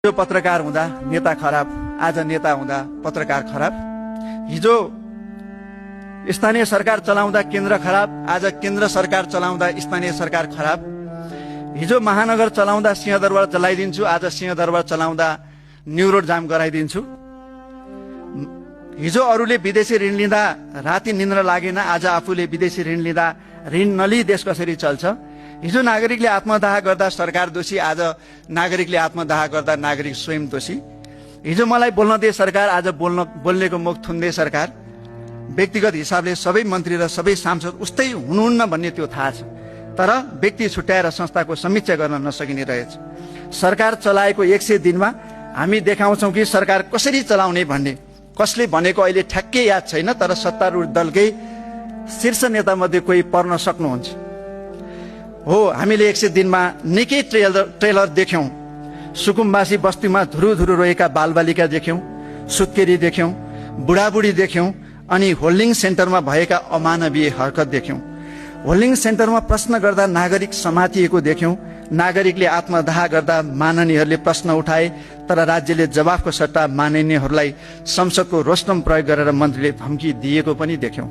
हिजो पत्रकार हुँदा नेता खराब, आज नेता हुँदा पत्रकार खराब। हिजो स्थानीय सरकार चलाउँदा केन्द्र खराब, आज केन्द्र सरकार चलाउँदा स्थानीय सरकार खराब। हिजो महानगर चलाउँदा सिंहदरबार जलाइदिन्छु, आज सिंहदरबार चलाउँदा न्यू रोड जाम गराइदिन्छु। हिजो अरूले विदेशी ऋण लिँदा राति निन्द्रा लागेन, आज आफूले विदेशी ऋण लिँदा ऋण नलिई देश कसरी चल्छ। हिजो नागरिकले आत्मदाह गर्दा सरकार दोषी, आज नागरिकले आत्मदाह गर्दा नागरिक स्वयं दोषी। हिजो मलाई बोल्न दे सरकार, आज बोल्नेको मुख थुन्दै सरकार। व्यक्तिगत हिसाबले सबै मन्त्री र सबै सांसद उस्तै हुनुहुन्न भन्ने त्यो थाहा छ, तर व्यक्ति छुट्याएर संस्थाको समीक्षा गर्न नसकिने रहेछ। सरकार चलाएको 100 दिनमा हामी देखाउँछौँ कि सरकार कसरी चलाउने भन्ने। कसले भनेको अहिले ठ्याक्कै याद छैन, तर सत्तारूढ दलकै शीर्ष नेता मध्ये कोही पर्न सक्नुहुन्छ। हो, हामीले 100 दिनमा निकै ट्रेलर देख्यौं। सुकुम्बासी बस्तीमा धुरुधुरु रोएका बालबालिका देख्यौं, सुत्केरी देख्यौं, बुढाबुढी देख्यौं, अनि होल्डिङ सेन्टरमा भएका अमानवीय हरकत देख्यौं। होल्डिङ सेन्टरमा प्रश्न गर्दा नागरिक समातिएको देख्यौं। नागरिकले आत्मदाह गर्दा माननीयहरूले प्रश्न उठाए, तर राज्यले जवाफको सट्टा माननीयहरूलाई संसदको रोस्टम प्रयोग गरेर मन्त्रीले धम्की दिएको पनि देख्यौं।